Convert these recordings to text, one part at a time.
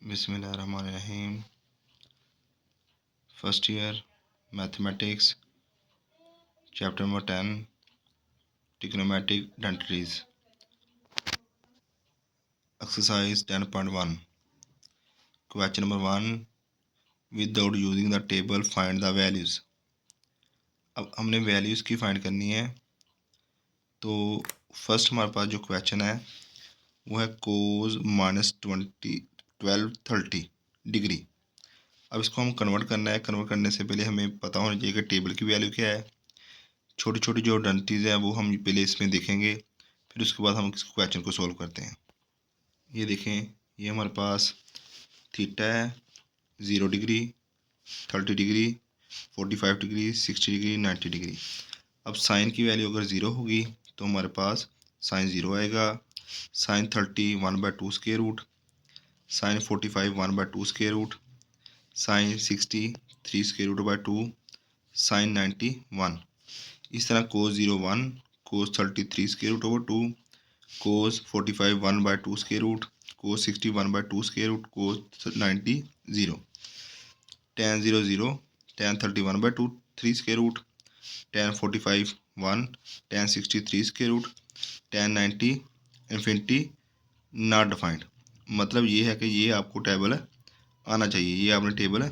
बिस्मिल्लाहिर्रहमानिर्रहीम। First year mathematics, chapter number 10, trigonometric identities. Exercise 10.1। Question number 1, without using the table find the values. अब हमने values की find करनी है। तो फर्स्ट हमारे पास जो क्वेश्चन है वो है कोस -1230 डिग्री। अब इसको हम कन्वर्ट करना है। कन्वर्ट करने से पहले हमें पता होना चाहिए कि टेबल की वैल्यू क्या है। छोटी छोटी जो आइडेंटिटीज हैं वो हम पहले इसमें देखेंगे, फिर उसके बाद हम इस क्वेश्चन को सॉल्व करते हैं। ये देखें, ये हमारे पास थीटा है 0 degree, 30 degree, 45 degree, 60 degree, 90 degree. अब साइन की वैल्यू अगर ज़ीरो होगी तो हमारे पास साइन ज़ीरो आएगा। Sine 30 1/2 square root, sine 45 1/2 square root, sine 60 3 square root by 2, sine 90 1। इस तरह cos 0 1, cos 33 square root over 2, cos 45 1/2 square root, cos 60 1/2 square root, cos 90 0, tan 0 0, tan 30 1/2 3 square root, tan 45 1, tan 60 3 square root, tan 90 infinity not defined. मतलब ये है कि ये आपको table आना चाहिए, ये आपने टेबल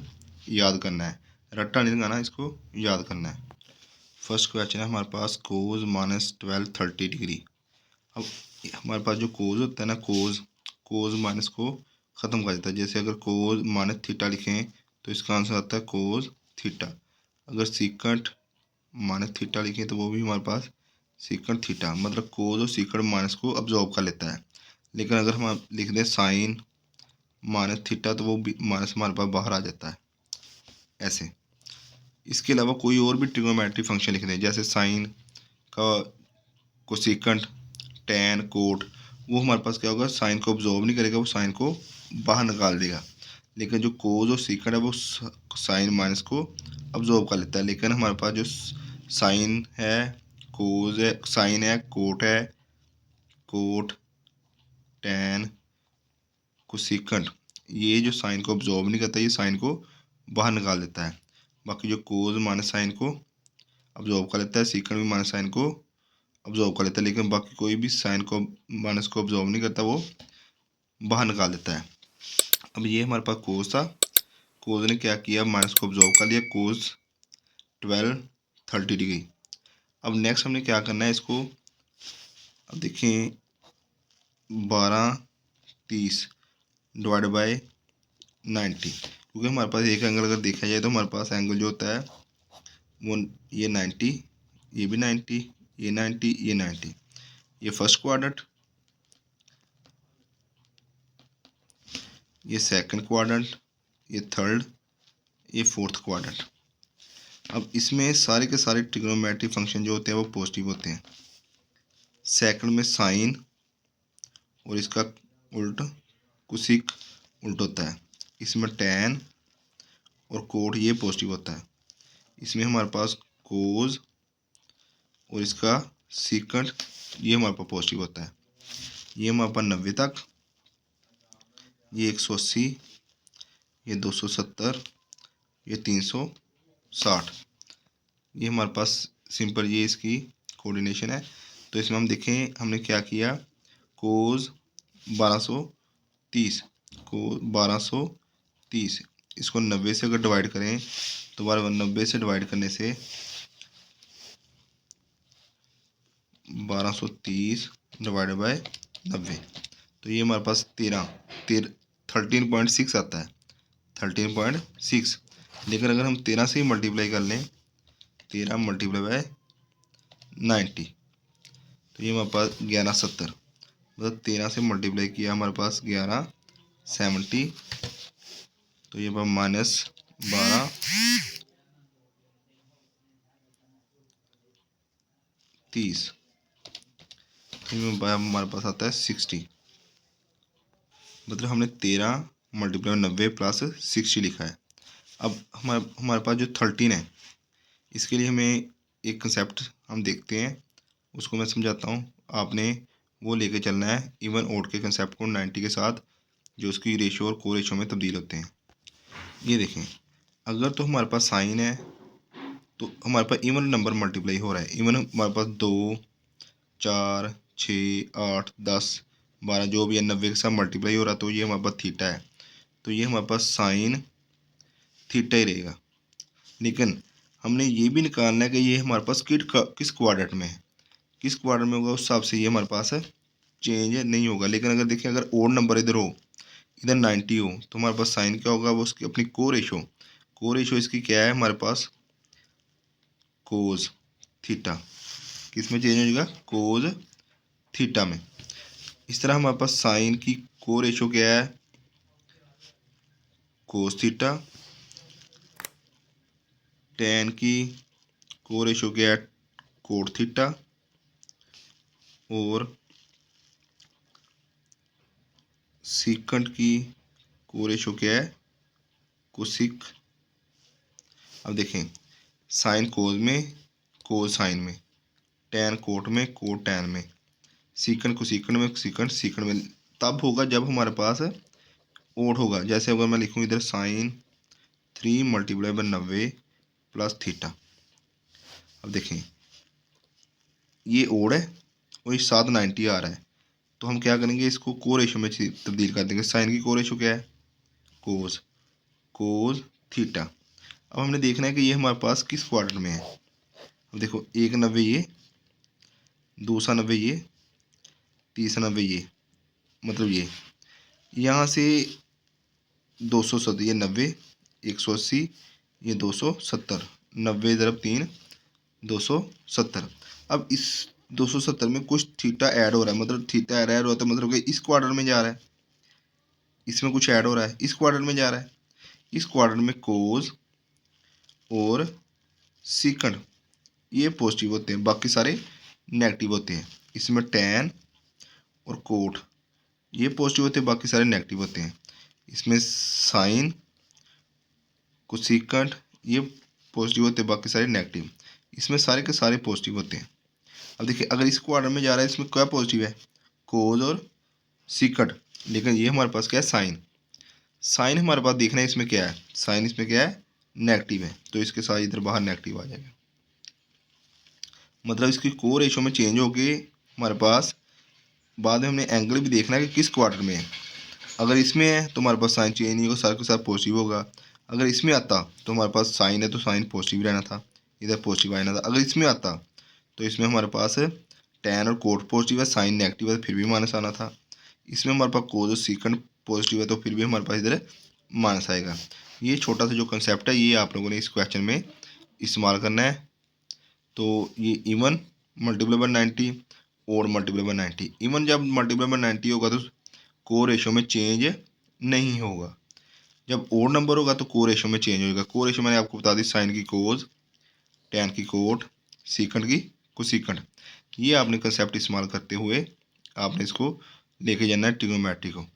याद करना है, रट्टा नहीं लगाना, इसको याद करना है। फर्स्ट क्वेश्चन है हमारे पास कोस -1230 डिग्री। अब हमारे पास जो कोस होता है ना, कोस माइनस को ख़त्म कर देता है। जैसे अगर कोस माइनस थीटा लिखें तो इसका आंसर आता है कोस थीटा। अगर सीकंट माइनस थीटा लिखें तो वो भी हमारे पास सीकंट थीटा। मतलब कोस और सीकंट माइनस को अब्जॉर्ब कर लेता है। लेकिन अगर हम लिख दें साइन माइनस थीटा तो वो भी माइनस हमारे पास बाहर आ जाता है ऐसे। इसके अलावा कोई और भी ट्रिग्नोमेट्रिक फंक्शन लिख दें, जैसे साइन का कोसेकंट, टैन, कोट, वो हमारे पास क्या होगा, साइन को ऑब्जॉर्व नहीं करेगा, वो साइन को बाहर निकाल देगा। लेकिन जो कोस और सीकंट है वो साइन माइनस को ऑब्जॉर्व कर लेता है। लेकिन हमारे पास जो साइन है, कोस है, साइन है, कोट, टैन, कोसेकंट, ये जो साइन को ऑब्जॉर्व नहीं करता, ये साइन को बाहर निकाल देता है। बाकी जो कोस माइनस साइन को ऑब्जॉर्व कर लेता है, सीकंट भी माइनस साइन को ऑब्जॉर्व कर लेता है, लेकिन बाकी कोई भी साइन को माइनस को ऑब्जॉर्व नहीं करता, वो बाहर निकाल देता है। अब ये हमारे पास कोस था, कोस ने क्या किया, माइनस को ऑब्जॉर्व कर लिया, कोस 1230 डिग्री। अब नेक्स्ट हमने क्या करना है इसको, अब देखें 1230 डिवाइड बाय 90, क्योंकि हमारे पास एक एंगल अगर देखा जाए तो हमारे पास एंगल जो होता है वो ये 90, ये भी 90, ये 90, ये 90। ये फर्स्ट क्वाड्रेंट, ये सेकंड क्वाड्रेंट, ये थर्ड, ये फोर्थ क्वाड्रेंट। अब इसमें सारे के सारे ट्रिग्नोमेट्रिक फंक्शन जो होते हैं वो पॉजिटिव होते हैं। सेकंड में साइन और इसका उल्ट कुसिक उल्ट होता है। इसमें टैन और कोट ये पॉजिटिव होता है। इसमें हमारे पास कोस और इसका सीकंट ये हमारे पास पॉजिटिव होता है। ये हमारे पास 90 तक, ये 180, ये 270, ये 360, ये हमारे पास सिंपल ये इसकी कोऑर्डिनेशन है। तो इसमें हम देखें हमने क्या किया, कोस 1230 को 1230 इसको 90 से अगर डिवाइड करें तो 90 से डिवाइड करने से 1230 डिवाइड बाय 90, तो ये हमारे पास 13.6 आता है, 13.6। लेकिन अगर हम 13 से ही मल्टीप्लाई कर लें, 13 मल्टीप्लाई बाय 90, तो ये हमारे पास 1170। मतलब 13 से मल्टीप्लाई किया हमारे पास 1170, तो ये -12 30, हमारे पास आता है 60। मतलब हमने 13 मल्टीप्लाई 90 प्लस 60 लिखा है। अब हमारे पास जो 13 है, इसके लिए हमें एक कंसेप्ट हम देखते हैं, उसको मैं समझाता हूँ। आपने वो लेके चलना है इवन ओड के कंसेप्ट को 90 के साथ जो उसकी रेशो और को रेशो में तब्दील होते हैं। ये देखें, अगर तो हमारे पास साइन है तो हमारे पास इवन नंबर मल्टीप्लाई हो रहा है। इवन हमारे पास 2, 4, 6, 8, 10, 12 जो भी है 90 के साथ मल्टीप्लाई हो रहा है, तो ये हमारे पास थीटा है, तो ये हमारे पास साइन थीटा ही रहेगा। लेकिन हमने ये भी निकालना है कि ये हमारे पास किस क्वाड्रेंट में है, किस क्वाड्रेंट में होगा, उस हिसाब से ये हमारे पास चेंज नहीं होगा। लेकिन अगर देखिए, अगर ओड नंबर इधर हो, इधर 90 हो, तो हमारे पास साइन क्या होगा, वो उसकी अपनी को रेशो इसकी क्या है हमारे पास, कोज थीटा। किस में चेंज हो जाएगा, कोज थीटा में। इस तरह हमारे पास साइन की को रेशो क्या है, कोस थीटा। टेन की को रेशो क्या है, कोट थीटा। और सीकंट की को रेशो क्या है, कोसिक। अब देखें, साइन कोज में, कोज साइन में, टेन कोट में, कोट टेन में, सीकंट को सीकंट में, सीकंट में। तब होगा जब हमारे पास ओड होगा। जैसे अगर मैं लिखूँ इधर sine 3 multiply by 90 plus theta. अब देखें, ये ओड है और इस साथ 90 आ रहा है, तो हम क्या करेंगे, इसको को रेशो में तब्दील कर देंगे। साइन की को रेशो क्या है, कोस, कोस थीटा। अब हमने देखना है कि ये हमारे पास किस क्वाड्रेंट में है। अब देखो, 1 90 ये, दूसरा 90 ये, तीसरा 90 ये, मतलब ये यहाँ से 270, ये 90, 180, ये 270, 90 × 3 270। अब इस 270 में कुछ थीटा ऐड हो रहा है, मतलब थीटा ऐड हो रहा है, मतलब कि इस क्वाड्रेंट में जा रहा है, इसमें कुछ ऐड हो रहा है, इस क्वाड्रेंट में जा रहा है। इस क्वाड्रेंट में कोज और सीकंड ये पॉजिटिव होते हैं, बाकी सारे नेगेटिव होते हैं। इसमें टेन और कोट ये पॉजिटिव होते हैं, बाकी सारे नेगेटिव होते हैं। इसमें साइन कोसिकंड ये पॉजिटिव होते हैं, बाकी सारे नेगेटिव। इसमें सारे के सारे पॉजिटिव होते हैं। अब देखिए, अगर इस क्वाड्रेंट में जा रहा है, इसमें क्या पॉजिटिव है, कोज और सीकंड। लेकिन ये हमारे पास क्या है, साइन। साइन हमारे पास देखना है इसमें क्या है, साइन इसमें क्या है, नेगेटिव है, तो इसके साथ इधर बाहर नेगेटिव आ जाएगा। मतलब इसकी को रेशो में चेंज होके हमारे पास बाद में हमने एंगल भी देखना है कि किस क्वाड्रेंट में है। अगर इसमें है तो हमारे पास साइन चेंज नहीं होगा, सारे के साथ पॉजिटिव होगा। अगर इसमें आता तो हमारे पास साइन है तो साइन पॉजिटिव रहना था, इधर पॉजिटिव आना था। अगर इसमें आता तो इसमें हमारे पास टेन और कोट पॉजिटिव है, साइन नेगेटिव है, फिर भी माइनस आना था। इसमें हमारे पास कोज और सीकंड पॉजिटिव है, तो फिर भी हमारे पास इधर माइनस आएगा। ये छोटा सा जो कंसेप्ट है, ये आप लोगों ने इस क्वेश्चन में इस्तेमाल करना है। तो ये इवन मल्टीप्लाई बाय 90, और मल्टीप्लाई बाय 90। इवन जब मल्टीप्लाई बाय 90 होगा तो को रेशो में चेंज नहीं होगा। जब ओड नंबर होगा तो को रेशो में चेंज होगा। को रेशो मैंने आपको बता दी, साइन की कोज, टेन की कोट, सीकंड की कोसिकंड। ये आपने कंसेप्ट इस्तेमाल करते हुए आपने इसको लेके जाना है ट्रिग्नोमेट्री को।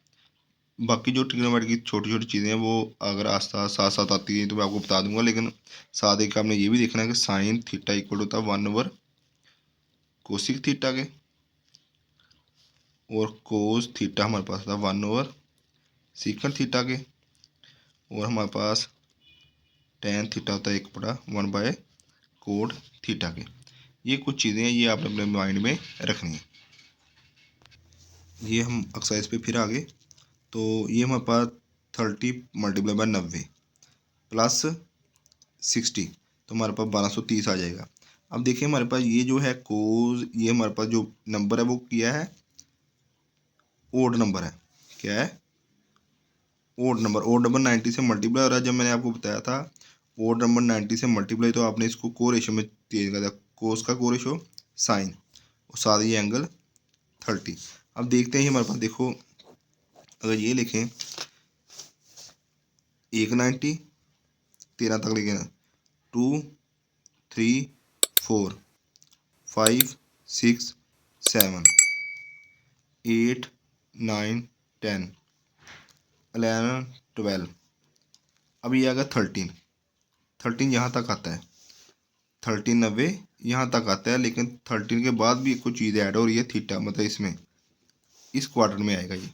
बाकी जो ट्रिग्नोमेट्री की छोटी छोटी चीज़ें हैं वो अगर आस्ता साथ साथ आती हैं तो मैं आपको बता दूंगा। लेकिन साथ ही आपने ये भी देखना है कि साइन थीटा इक्वल होता है 1/, कोसिक थीटा के, और कोस थीटा हमारे पास था 1/, सीकंड थीटा के, और हमारे पास टेन थीटा होता है 1/, कोड थीटा के। ये कुछ चीज़ें हैं, ये आपने अपने माइंड में रखनी है। ये हम एक्सरसाइज पे फिर आगे, तो ये हमारे पास 30 मल्टीप्लाई बाय 90 प्लस 60, तो हमारे पास 1230 आ जाएगा। अब देखिए, हमारे पास ये जो है कोज, ये हमारे पास जो नंबर है वो किया है, ओड नंबर है। क्या है, ओड नंबर। ओड नंबर 90 से मल्टीप्लाई हो रहा है। जब मैंने आपको बताया था ओड नंबर 90 से मल्टीप्लाई, तो आपने इसको को रेशो में चेंज कर दिया, कोस का को रेशो साइन, और साथ ही एंगल 30। अब देखते हैं हमारे पास, देखो अगर ये लिखें 190, 13 तक लिखें, 2 3 4 5 6 7 8 9 10 11 12। अब ये आएगा 13 यहाँ तक आता है, 13 90 यहाँ तक आता है। लेकिन 13 के बाद भी कुछ चीज़ ऐड हो रही है, थीटा, मतलब इसमें इस क्वाड्रेंट में आएगा ये।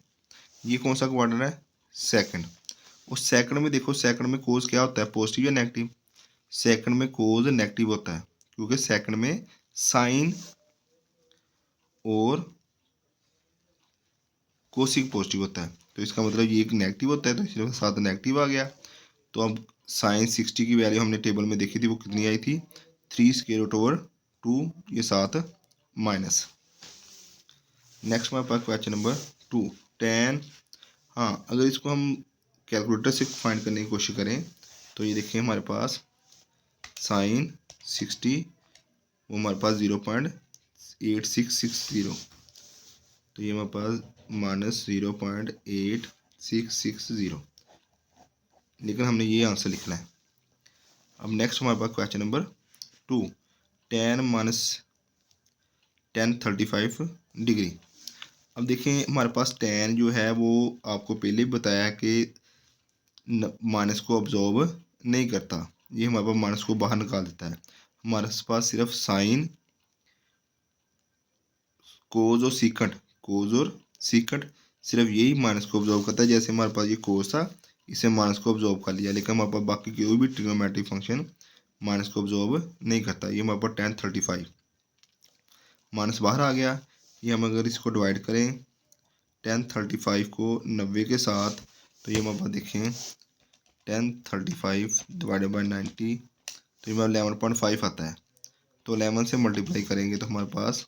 ये कौन सा क्वाड्रेंट है? सेकंड। और सेकंड में देखो, सेकंड में कोज क्या होता है, पॉजिटिव या नेगेटिव? सेकंड में कोज नेगेटिव होता है, क्योंकि सेकंड में साइन और कोसिक पॉजिटिव होता है। तो इसका मतलब ये एक नेगेटिव होता है, तो इसलिए साथ नेगेटिव आ गया। तो अब साइन 60 की वैल्यू हमने टेबल में देखी थी, वो कितनी आई थी? 3√2, ये साथ माइनस। नेक्स्ट हमारे पास क्वेश्चन नंबर 2, टेन। हाँ, अगर इसको हम कैलकुलेटर से फाइंड करने की कोशिश करें तो ये देखिए हमारे पास साइन 60, वो हमारे पास 0.8660, तो ये हमारे पास -0.8660, लेकिन हमने ये आंसर लिखना है। अब नेक्स्ट हमारे पास क्वेश्चन नंबर 2, tan 35 डिग्री। अब देखें हमारे पास tan जो है वो आपको पहले ही बताया है कि माइनस को ऑब्जॉर्व नहीं करता, ये हमारे पास माइनस को बाहर निकाल देता है। हमारे पास सिर्फ साइन, कोज और सीकंट सिर्फ यही माइनस को ऑब्जॉर्व करता है। जैसे हमारे पास ये कोस था, इसे माइनस को ऑब्जॉर्व कर लिया, लेकिन हमारे पास बाकी कोई भी ट्रिग्नोमेट्रिक फंक्शन माइनस को ऑब्जॉर्व नहीं करता। ये हमारे पास tan 35 माइनस बाहर आ गया। ये हम अगर इसको डिवाइड करें tan 35 को 90 के साथ, तो ये हमारे पास देखें tan 35 डिवाइडेड बाई 90, तो ये 11.5 आता है। तो 11 से मल्टीप्लाई करेंगे तो हमारे पास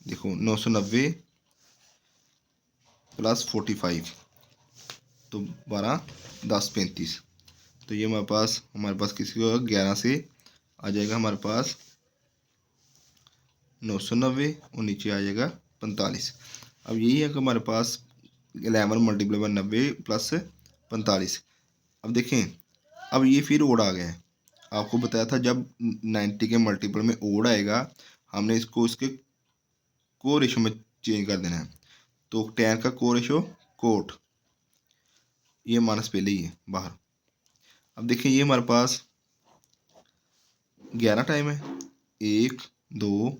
देखो 990 + 45, तो 12, 10, 35। तो ये हमारे पास किसी को 11 से आ जाएगा हमारे पास 990 और नीचे आ जाएगा 45। अब यही है कि हमारे पास 11 मल्टीप्लाई बाई 90 + 45। अब देखें, अब ये फिर ओड आ गया है। आपको बताया था जब 90 के मल्टीपल में ओड आएगा, हमने इसको उसके को रेशो में चेंज कर देना है। तो tan का को रेशो कोट, ये माइनस पहले ही है बाहर। अब देखिए ये हमारे पास 11 टाइम है, 1, 2,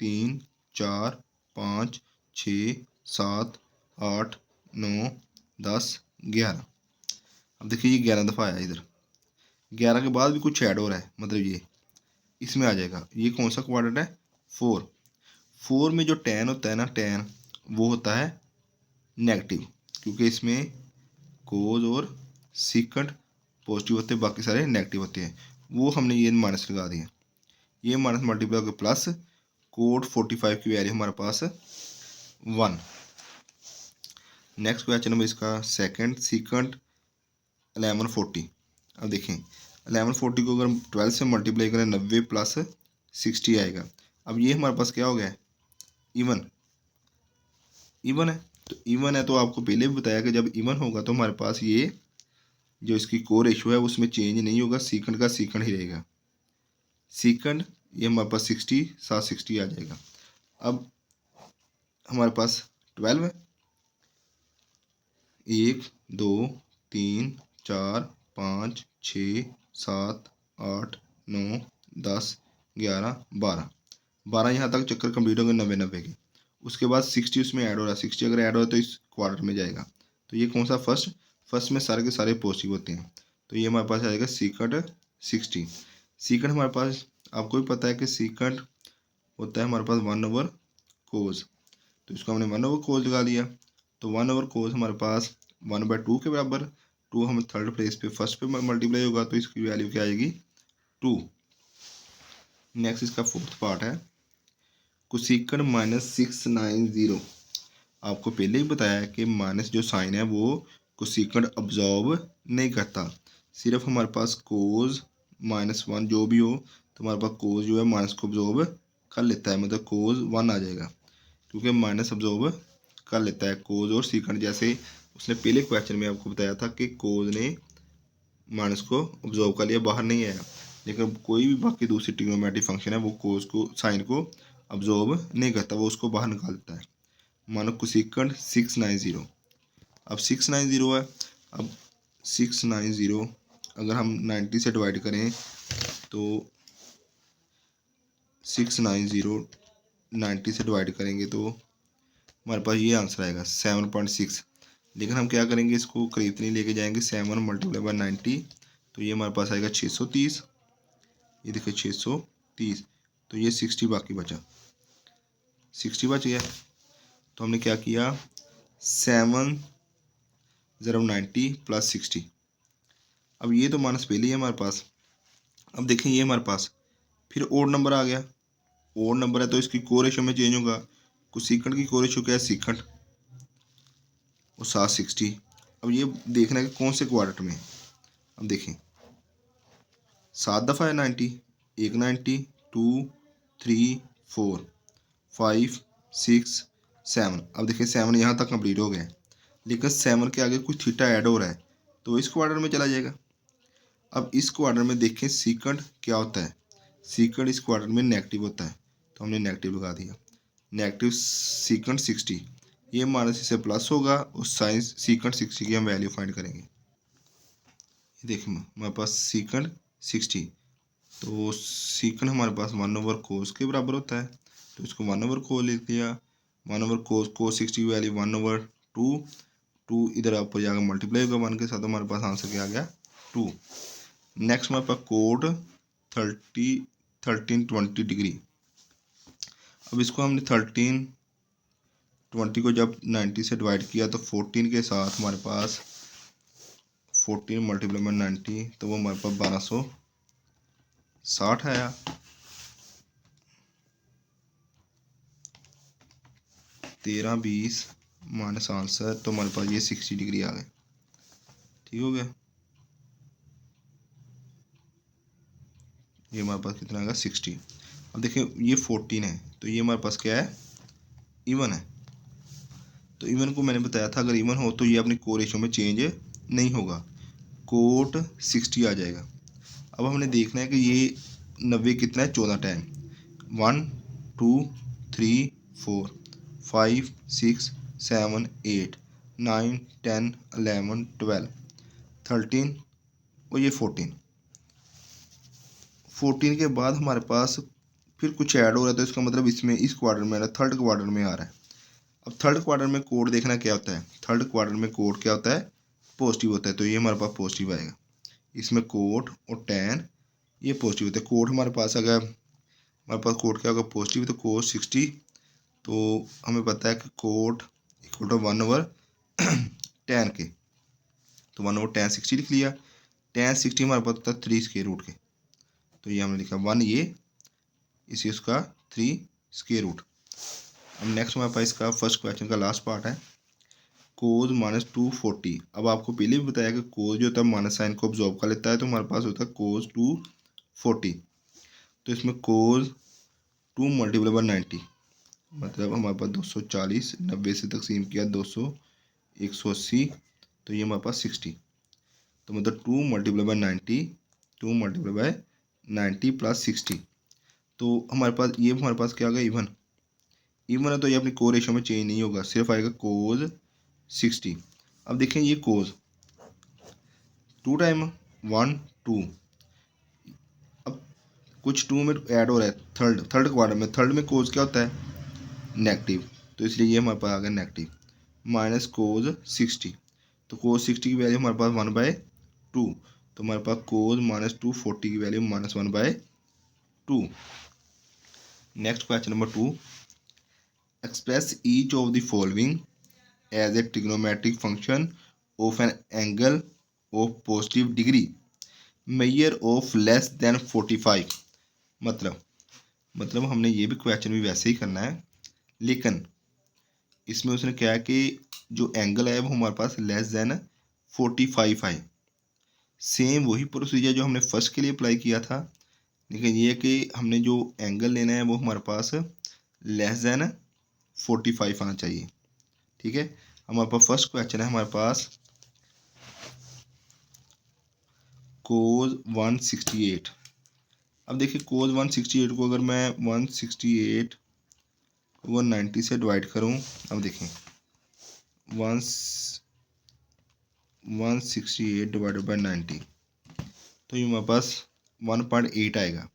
3, 4, 5, 6, 7, 8, 9, 10, 11। अब देखिए ये 11 दफ़ा आया इधर, 11 के बाद भी कुछ ऐड हो रहा है, मतलब ये इसमें आ जाएगा। ये कौन सा क्वाड्रेंट है? 4 में जो tan होता है ना, tan वो होता है नेगेटिव, क्योंकि इसमें कोज और सीकंट पॉजिटिव होते हैं, बाकी सारे नेगेटिव होते हैं। वो हमने ये माइनस लगा दिया, ये माइनस मल्टीप्लाई होकर प्लस, कोड 45 की वैल्यू हमारे पास 1। नेक्स्ट क्वेश्चन नंबर इसका सेकंड, सीकंट 1140। अब देखें 1140 को अगर 12 से मल्टीप्लाई करें 90 + 60 आएगा। अब ये हमारे पास क्या हो गया है? इवन है। तो इवन है तो आपको पहले भी बताया कि जब इवन होगा तो हमारे पास ये जो इसकी को रेशो है उसमें चेंज नहीं होगा, सीकंड का सीकंड ही रहेगा। सीकंड ये हमारे पास 60, 760 आ जाएगा। अब हमारे पास 12 है, 1, 2, 3, 4, 5, 6, 7, 8, 9, 10, 11, 12 यहाँ तक चक्कर कंप्लीट हो गए 90 के। उसके बाद 60 उसमें ऐड हो रहा है, 60 अगर ऐड हो रहा है तो इस क्वार्टर में जाएगा। तो ये कौन सा? फर्स्ट में सारे के सारे पॉजिटिव होते हैं, तो ये हमारे पास आएगा सीकंट 60। सीकंट हमारे पास आपको भी पता है कि सीकंट होता है हमारे पास 1/कोज, तो इसको हमने 1/कोज लगा दिया। तो 1/कोज हमारे पास 1/2 के बराबर, 2 हमें थर्ड प्लेस पे फर्स्ट पे मल्टीप्लाई होगा, तो इसकी वैल्यू क्या आएगी? 2। नेक्स्ट इसका फोर्थ पार्ट है कोसेकंड -690। आपको पहले ही बताया है कि माइनस जो साइन है वो कोसेकंड ऑब्जॉर्व नहीं करता, सिर्फ हमारे पास कोज -1 जो भी हो, तो हमारे पास कोज जो है माइनस को ऑब्जॉर्व कर लेता है, मतलब कोज 1 आ जाएगा, क्योंकि माइनस ऑब्जॉर्व कर लेता है कोज और सीकंड। जैसे उसने पहले क्वेश्चन में आपको बताया था कि कोज ने माइनस को ऑब्जॉर्व कर लिया, बाहर नहीं आया, लेकिन कोई भी बाकी दूसरी ट्रिग्नोमेट्रिक फंक्शन है वो कोज को, साइन को ऑब्जॉर्व नहीं करता, वो उसको बाहर निकाल देता है। मानो कोसेकंड 690। अब 690 है, अब 690 अगर हम 90 से डिवाइड करें तो 690 90 से डिवाइड करेंगे तो हमारे पास ये आंसर आएगा 7.6। लेकिन हम क्या करेंगे, इसको करीब नहीं लेके जाएंगे, 7 मल्टीप्लाई बाय 90, तो ये हमारे पास आएगा 630। ये देखिए 630, तो ये 60 बाकी बचा, 60 बच गया। तो हमने क्या किया, 7 ज़रा 90 प्लस 60। अब ये तो माइनस पहले ही है हमारे पास। अब देखें ये हमारे पास फिर ओड नंबर आ गया। ओड नंबर है तो इसकी को रेशो में चेंज होगा। कुछ सीकंड की को रेशो क्या है, सीकंड और 760। अब ये देखना है कि कौन से क्वाड्रेंट में। अब देखें 7 दफ़ा है 90, एक 90, 2, 3, 4, 5, 6, 7। अब देखिए 7 यहाँ तक कंप्लीट हो गया, लेकिन 7 के आगे कुछ थीटा ऐड हो रहा है तो इस क्वाड्रेंट में चला जाएगा। अब इस क्वाड्रेंट में देखें सीकंड क्या होता है, सीकंड इस क्वाड्रेंट में नेगेटिव होता है, तो हमने नेगेटिव लगा दिया। नेगेटिव सीकंड 60, ये माइनस इससे प्लस होगा और साइन सीकंड 60 की हम वैल्यू फाइंड करेंगे। ये देखिए हमारे पास सीकंड 60, तो सीकंड हमारे पास 1/cos के बराबर होता है, तो इसको 1/cos लिख दिया। 1/cos, cos 60 की वैल्यू 1/2, 2 इधर ऊपर जाकर मल्टीप्लाई होगा 1 के साथ, हमारे पास आंसर क्या आ गया 2। नेक्स्ट हमारे पास कोड 1320 डिग्री। अब इसको हमने 1320 को जब 90 से डिवाइड किया तो 14 के साथ हमारे पास 14 मल्टीप्लाई बाय 90, तो वो हमारे पास 1260 आया। 1320 माइनस आंसर, तो हमारे पास ये 60 डिग्री आ गए। ठीक हो गया, ये हमारे पास कितना आएगा 60। अब देखिए ये 14 है तो ये हमारे पास क्या है, इवन है। तो इवन को मैंने बताया था अगर इवन हो तो ये अपनी को रेशो में चेंज नहीं होगा, कोट 60 आ जाएगा। अब हमने देखना है कि ये 90 कितना है, 14 टाइम 1 2 3 4 5 6 7 8 9 10 11 12 13 और ये 14 के बाद हमारे पास फिर कुछ ऐड हो रहा है, तो इसका मतलब इसमें इस क्वार्टर में आ रहा है, थर्ड क्वार्टर में आ रहा है। अब थर्ड क्वार्टर में कोड देखना क्या होता है, थर्ड क्वार्टर में कोड क्या होता है, पॉजिटिव होता है, तो ये हमारे पास पॉजिटिव आएगा। इसमें कोट और टेन ये पॉजिटिव होता है। कोड हमारे पास अगर हमारे पास कोड क्या होगा, पॉजिटिव, तो कोट 60, तो हमें पता है कि कोट इक्वल टू 1/10 के, तो 1/10 60 लिख लिया। 10 60 हमारे पास होता है 3 स्क्वायर रूट के, तो ये हमने लिखा 1, ये इसी उसका 3 स्क्वायर रूट। अब नेक्स्ट हमारे पास इसका फर्स्ट क्वेश्चन का लास्ट पार्ट है, कोज -240। अब आपको पहले भी बताया कि कोज जो होता है माइनस साइन को ऑब्जॉर्व कर लेता है, तो हमारे पास होता है कोज 240। तो इसमें कोज 2 मल्टीप्लाई बाय 90, मतलब हमारे पास 240, 90 से तकसीम किया 200, 180, तो ये हमारे पास 60। तो मतलब 2 multiply by 90, 2 multiply by 90 plus 60, तो हमारे पास ये हमारे पास क्या आ गया, इवन। इवन है तो ये अपनी को रेशो में चेंज नहीं होगा, सिर्फ आएगा कोज 60। अब देखें ये कोज 2 टाइम 1 2, अब कुछ 2 में ऐड हो रहा है थर्ड क्वार्टर में। थर्ड में कोज क्या होता है, नेगेटिव, तो इसलिए ये हमारे पास आ गया नेगेटिव माइनस कोज 60। तो कोज 60 की वैल्यू हमारे पास 1/2, तो हमारे पास कोज -240 की वैल्यू -1/2। Next question number 2, express each of the following as a trigonometric function of an angle of positive degree measure of less than 45। मतलब हमने ये भी क्वेश्चन भी वैसे ही करना है, लेकिन इसमें उसने क्या है कि जो एंगल है वो हमारे पास लेस देन 45 है। सेम वही प्रोसीजर जो हमने फर्स्ट के लिए अप्लाई किया था, लेकिन ये कि हमने जो एंगल लेना है वो हमारे पास लेस देन 45 आना चाहिए। ठीक है, हमारे पास फर्स्ट क्वेश्चन है हमारे पास कोज 168। अब देखिए कोज 168 को अगर मैं 168 को 90 से डिवाइड करूं, अब देखें 168 डिवाइडेड बाय 90, तो ये हमारे पास 1.8 आएगा,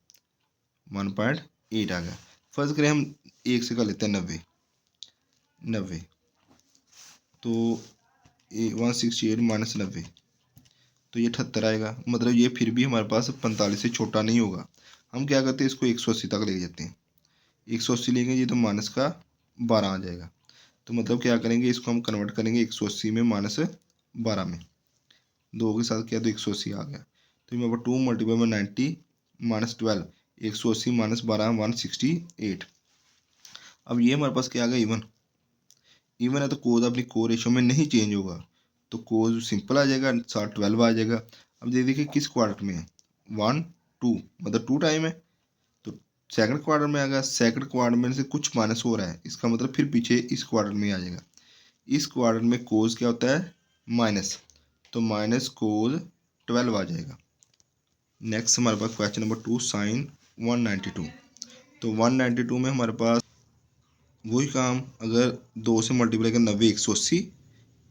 1.8 आ गया। फर्स्ट करें हम एक से कर लेते हैं 90, 90, तो 168 माइनस 90, तो ये 78 आएगा। मतलब ये फिर भी हमारे पास 45 से छोटा नहीं होगा। हम क्या करते हैं, इसको 180 तक ले जाते हैं। 180 लेंगे ये तो माइनस का 12 आ जाएगा। तो मतलब क्या करेंगे, इसको हम कन्वर्ट करेंगे 180 में माइनस 12 में, 2 के साथ किया तो 180 आ गया। तो यहाँ पर 2 मल्टीप्लाई में 90 माइनस 12, 180 माइनस 12 168। अब ये हमारे पास क्या आ गया, इवन। इवन है तो कोज अपनी को रेशो में नहीं चेंज होगा, तो कोज सिंपल आ जाएगा, साथ 12 आ जाएगा। अब देखिए किस क्वाड्रेंट में है, 1 2, मतलब 2 टाइम है, तो सेकंड क्वाड्रेंट में आ गया। सेकंड क्वाड्रेंट में से कुछ माइनस हो रहा है, इसका मतलब फिर पीछे इस क्वाड्रेंट में आ जाएगा। इस क्वाड्रेंट में कोज क्या होता है, माइनस, तो माइनस कोज 12 आ जाएगा। नेक्स्ट हमारे पास क्वेश्चन नंबर 2, साइन 192। तो 192 में हमारे पास वही काम, अगर 2 से मल्टीप्लाई कर 90 180,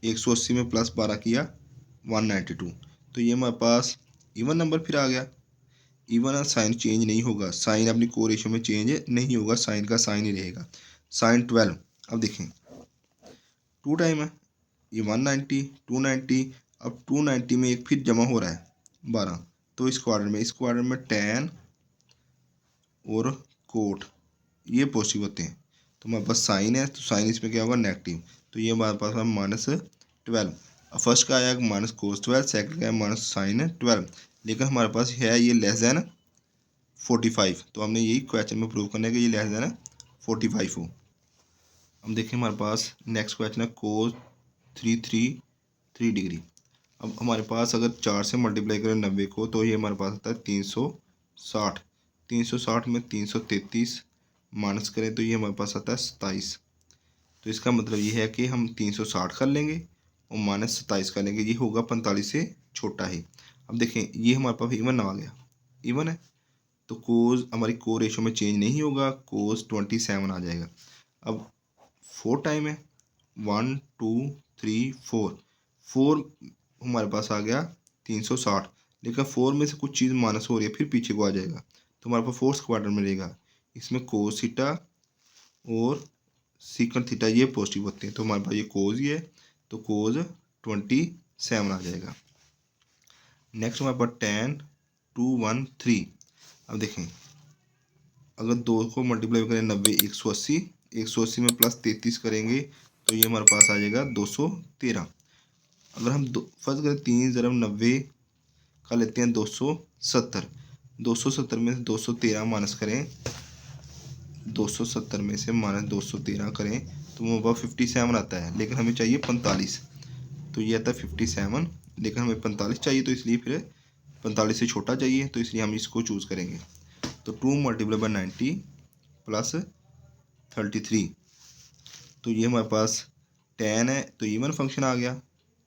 180 में प्लस 12 किया 192, तो ये हमारे पास इवन नंबर फिर आ गया। इवन और साइन चेंज नहीं होगा, साइन अपनी को रेशो में चेंज नहीं होगा, साइन का साइन ही रहेगा। साइन 12, अब देखें 2 टाइम है, ये 190 290, अब 290 में एक फिर जमा हो रहा है 12, तो इस क्वाड्रेंट में tan और कोट ये पॉजिटिव होते हैं, तो हमारे पास साइन है, तो साइन इसमें क्या होगा, नेगेटिव, तो ये हमारे पास है माइनस 12। अब फर्स्ट का आया माइनस कोस 12, सेकंड का आया माइनस साइन 12, लेकिन हमारे पास है ये लेस देन 45, तो हमने यही क्वेश्चन में प्रूव करना है कि ये लेस देन 45 हो। हम देखें हमारे पास नेक्स्ट क्वेश्चन है कोस 333 डिग्री। अब हमारे पास अगर 4 से मल्टीप्लाई करें 90 को, तो ये हमारे पास आता है 360। 360 में 333 माइनस करें तो ये हमारे पास आता है 27। तो इसका मतलब ये है कि हम 360 कर लेंगे और माइनस 27 कर लेंगे, ये होगा 45 से छोटा ही। अब देखें ये हमारे पास इवन आ गया, इवन है तो कोज हमारी को रेशो में चेंज नहीं होगा, कोज 27 आ जाएगा। अब 4 टाइम है, 1 2 3 4, 4 हमारे पास आ गया 360, लेकिन 4 में से कुछ चीज़ माइनस हो रही है, फिर पीछे को आ जाएगा, तो हमारे पास फोर्थ क्वाड्रेंट में रहेगा। इसमें कोस थीटा और सीकंड थीटा ये पॉजिटिव होते हैं, तो हमारे पास ये कोज ही है, तो कोज 27 आ जाएगा। नेक्स्ट हमारे पास tan 213। अब देखें अगर 2 को मल्टीप्लाई करें 90 180, 180 में प्लस 33 करेंगे तो ये हमारे पास आ जाएगा 213। अगर हम फर्स्ट करें 3 ज़रब 90 का लेते हैं 270, 270 में से 213 माइनस करें, 270 में से माइनस 213 करें तो वो अब 57 आता है, लेकिन हमें चाहिए 45, तो ये आता है 57, लेकिन हमें 45 चाहिए, तो इसलिए फिर 45 से छोटा चाहिए, तो इसलिए हम इसको चूज़ करेंगे। तो 2 मल्टीप्लाई बाई 90 प्लस 33, तो ये हमारे पास tan है, तो इवन फंक्शन आ गया,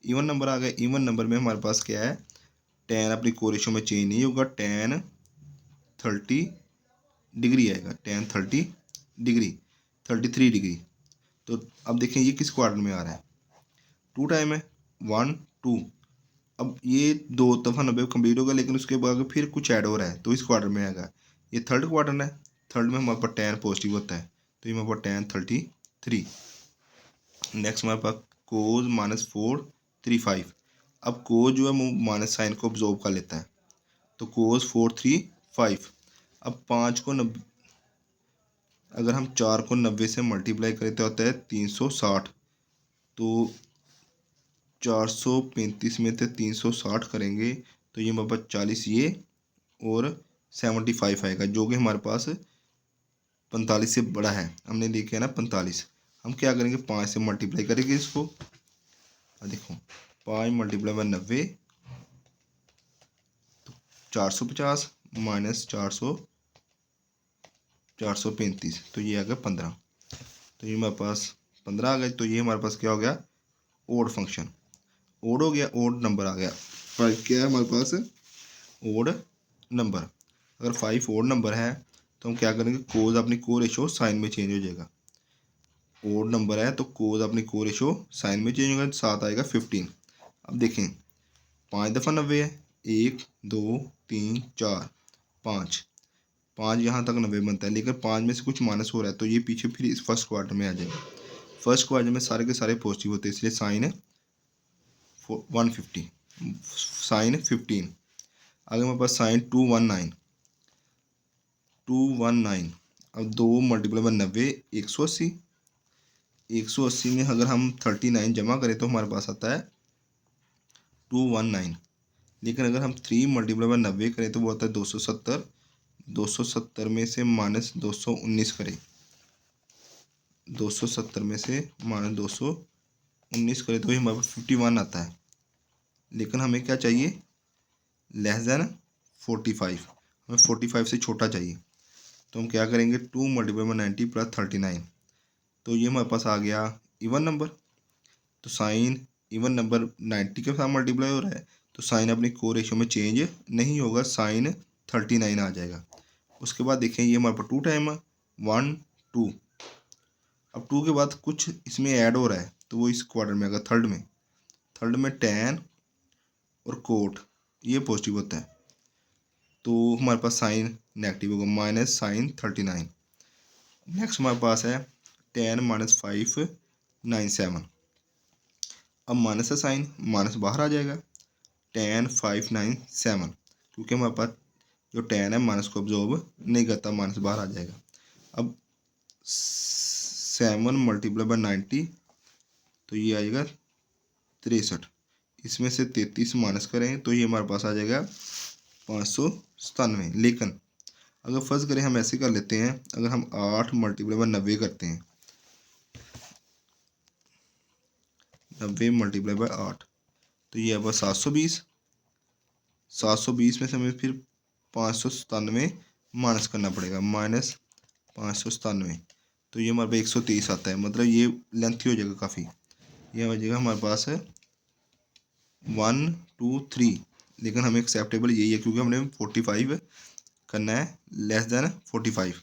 इवन नंबर आ गया। इवन नंबर में हमारे पास क्या है, tan अपनी को रेशो में चेंज नहीं होगा, tan 30 डिग्री आएगा, tan 30 डिग्री 33 डिग्री। तो अब देखें ये किस क्वाड्रेंट में आ रहा है, 2 टाइम है, 1 2, अब ये 2 दफ़ा 90 कम्प्लीट होगा, लेकिन उसके बाद फिर कुछ ऐड हो रहा है, तो इस क्वाड्रेंट में आएगा। ये थर्ड क्वाड्रेंट है, थर्ड में हमारे पास tan पॉजिटिव होता है, तो ये हमारे पास tan 33। नेक्स्ट हमारे पास कोज -435। अब कोज जो है वो माइनस साइन को ऑब्जॉर्व कर लेता है, तो कोज 435। अब 5 को 90, अगर हम 4 को 90 से मल्टीप्लाई करें तो आता है 360, तो 435 में से 360 करेंगे तो ये हमारे पास 40 ये और 75 आएगा, जो कि हमारे पास 45 से बड़ा है। हमने लिखा है ना 45, हम क्या करेंगे 5 से मल्टीप्लाई करेंगे इसको। देखो 5 मल्टीप्लाई बाय 90 तो 450 माइनस 435, तो ये आ गया 15, तो ये हमारे पास 15 आ गया। तो ये हमारे पास क्या हो गया, ओड फंक्शन, ओड हो गया, ओड नंबर आ गया। 5 क्या है हमारे पास, ओड नंबर। अगर 5 ओड नंबर है तो हम क्या करेंगे, कोज अपनी को रेशो साइन में चेंज हो जाएगा। ओड नंबर है तो कोज अपनी को रेशो साइन में चेंज होगा, साथ आएगा 15। अब देखें 5 दफ़ा 90 है, 1 2 3 4 5, 5 यहाँ तक 90 बनता है, लेकिन 5 में से कुछ माइनस हो रहा है, तो ये पीछे फिर इस फर्स्ट क्वार्टर में आ जाएगा। फर्स्ट क्वाड्रेंट में सारे के सारे पॉजिटिव होते हैं, इसलिए साइन 150, साइन 15। आगे हमारे पास साइन 219। अब 2 मल्टीप्लाई बाय 90 180। 180 में अगर हम 39 जमा करें तो हमारे पास आता है 219। लेकिन अगर हम 3 मल्टीप्लाई बाय 90 करें तो वो आता है 270। 270 में से माइनस 219 करें, 270 में से माइनस 219 करें तो ही हमारे पास 51 आता है। लेकिन हमें क्या चाहिए, लेस देन 45, हमें 45 से छोटा चाहिए। तो हम क्या करेंगे, 2 मल्टीप्लाई बाय 90 प्लस 39, तो ये हमारे पास आ गया इवन नंबर। तो साइन इवन नंबर 90 के साथ मल्टीप्लाई हो रहा है, तो साइन अपनी को रेशियो में चेंज नहीं होगा, साइन 39 आ जाएगा। उसके बाद देखें ये हमारे पास 2 टाइम 1 2। अब 2 के बाद कुछ इसमें ऐड हो रहा है, तो वो इस क्वाड्रेंट में आएगा, थर्ड में tan और कोट ये पॉजिटिव होता है, तो हमारे पास साइन नेगेटिव होगा, माइनस साइन 39। नेक्स्ट हमारे पास है tan माइनस 597। अब माइनस का साइन, माइनस बाहर आ जाएगा, tan 597, क्योंकि हमारे पास जो tan है माइनस को ऑब्जॉर्व नहीं करता, माइनस बाहर आ जाएगा। अब 7 मल्टीप्लाई बाय 90, तो ये आएगा 63। इसमें से 33 माइनस करें तो ये हमारे पास आ जाएगा 597। लेकिन अगर फर्ज करें हम ऐसे कर लेते हैं, अगर हम 8 मल्टीप्लाई बाय 90 करते हैं, 90 मल्टीप्लाई बाय 8, तो ये आएगा 720। 720 में से हमें फिर 597 माइनस करना पड़ेगा, माइनस 597, तो ये हमारे पास 123 आता है। मतलब ये लेंथी हो जाएगा काफ़ी। ये हो जाएगा हमारे पास है 1 2 3, लेकिन हमें एक्सेप्टेबल यही है क्योंकि हमने 45 करना है, लेस देन 45।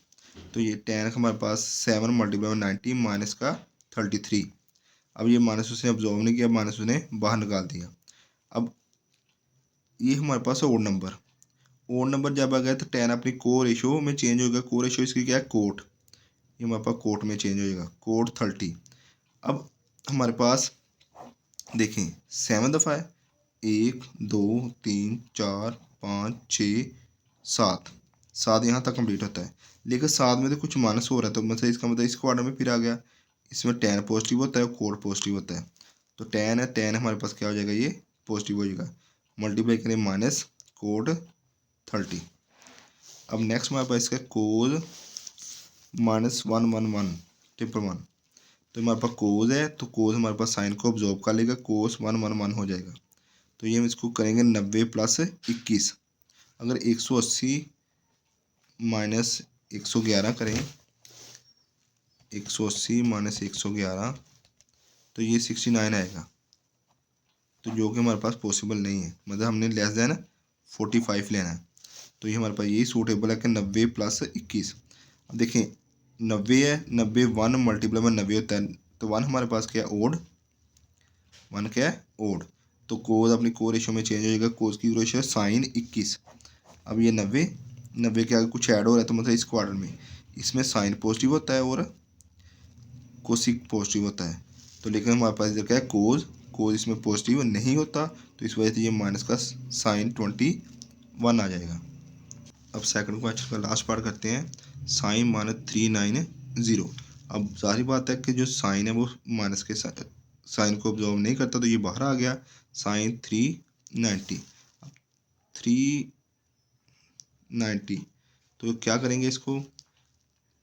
तो ये tan हमारे पास 7 मल्टीप्लाई 90 माइनस का 33। अब ये माइनस उसने ऑब्जॉर्व नहीं किया, माइनस उसने बाहर निकाल दिया। अब ये हमारे पास है ओड नंबर जब आ गया तो tan अपनी को रेशो में चेंज होगा। को रेशो इसकी क्या है, कोट, ये हमारे पास कोट में चेंज हो जाएगा, कोट 30। अब हमारे पास देखें 7 दफ़ा है, 1 2 3 4 5 6 7 यहाँ तक कंप्लीट होता है। लेकिन 7 में तो कुछ माइनस हो रहा है, तो मतलब इसका मतलब इस क्वाड्रेंट में फिर आ गया, इसमें tan पॉजिटिव होता है और कोड पॉजिटिव होता है। तो tan है, tan हमारे पास क्या हो जाएगा, ये पॉजिटिव हो जाएगा, मल्टीप्लाई करें माइनस कोड 30। अब नेक्स्ट हमारे पास इसका कोज माइनस 111 ट्रिपल 1, तो हमारे पास कोज है, तो कोज हमारे पास साइन को ऑब्जॉर्व कर लेगा, कोस 111 हो जाएगा। तो ये हम इसको करेंगे 90 प्लस 21। अगर 180 माइनस 111 करें, 180 माइनस 111, तो ये 69 आएगा, तो जो कि हमारे पास पॉसिबल नहीं है, मतलब हमने लेस देन 45 लेना है। तो ये हमारे पास यही सूटेबल है कि 90 प्लस 21। अब देखें 90 है, 90 1 मल्टीप्लाई में 90 होता है, तो 1 हमारे पास क्या है, ओड, 1 क्या है, ओड। तो कोज अपनी को रेशो में चेंज हो जाएगा, कोज की रेशो है साइन 21। अब ये 90 के आगे कुछ ऐड हो रहा है, तो मतलब इस क्वाड्रेंट में इसमें साइन पॉजिटिव होता है और कोसिक पॉजिटिव होता है। तो लेकिन हमारे पास इधर क्या है, कोज इसमें पॉजिटिव नहीं होता, तो इस वजह से ये माइनस का साइन 21 आ जाएगा। अब सेकंड क्वेश्चन का लास्ट पार्ट करते हैं, साइन माइनस 390। अब जाहिर बात है कि जो साइन है वो माइनस के साइन को ऑब्जॉर्व नहीं करता, तो ये बाहर आ गया, साइन 390। अब 390, तो क्या करेंगे इसको,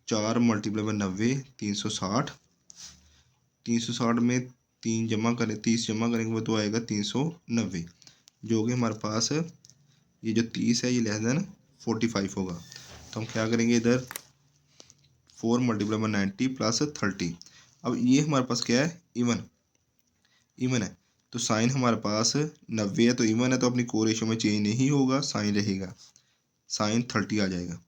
4 मल्टीप्लाई बाय 90 360। 360 में 3 जमा करें, 30 जमा करेंगे वो तो आएगा 390, जो कि हमारे पास ये जो 30 है ये लेस देन 45 होगा। तो हम क्या करेंगे, इधर 4 मल्टीप्लाई बाय 90 प्लस 30। अब ये हमारे पास क्या है, इवन है, तो साइन हमारे पास 90 है, तो इवन है, तो अपनी को रेशो में चेंज नहीं होगा, साइन रहेगा, साइन 30 आ जाएगा,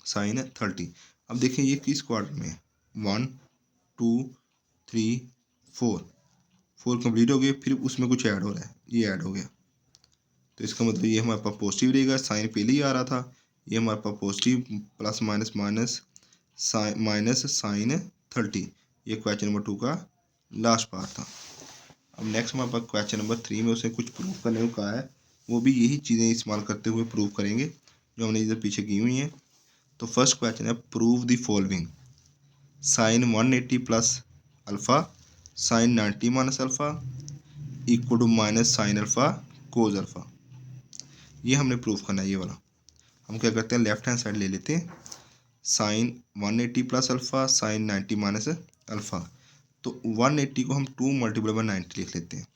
साइन 30। अब देखिए ये किस क्वाड्रेंट में है, 1 2 3 4 कंप्लीट हो गए, फिर उसमें कुछ ऐड हो रहा है, ये ऐड हो गया, तो इसका मतलब ये हमारे पास पॉजिटिव रहेगा, साइन पहले ही आ रहा था, ये हमारे पास positive plus minus minus minus sign 30, ये क्वेश्चन नंबर 2 का लास्ट पार्ट था। अब नेक्स्ट हमारे पास क्वेश्चन नंबर 3 में उसे कुछ प्रूव करने को कहा है, वो भी यही चीज़ें इस्तेमाल करते हुए प्रूव करेंगे जो हमने इधर पीछे की हुई हैं। तो फर्स्ट क्वेश्चन है prove the following, sine 180 plus alpha sine 90 minus alpha equal to minus sine alpha cos alpha. ये हमने प्रूव करना है। ये वाला हम क्या करते हैं, लेफ्ट हैंड साइड ले लेते हैं, sine 180 plus alpha sine 90 minus alpha. तो 180 को हम 2 मल्टीप्लाई बाय 90 लिख लेते हैं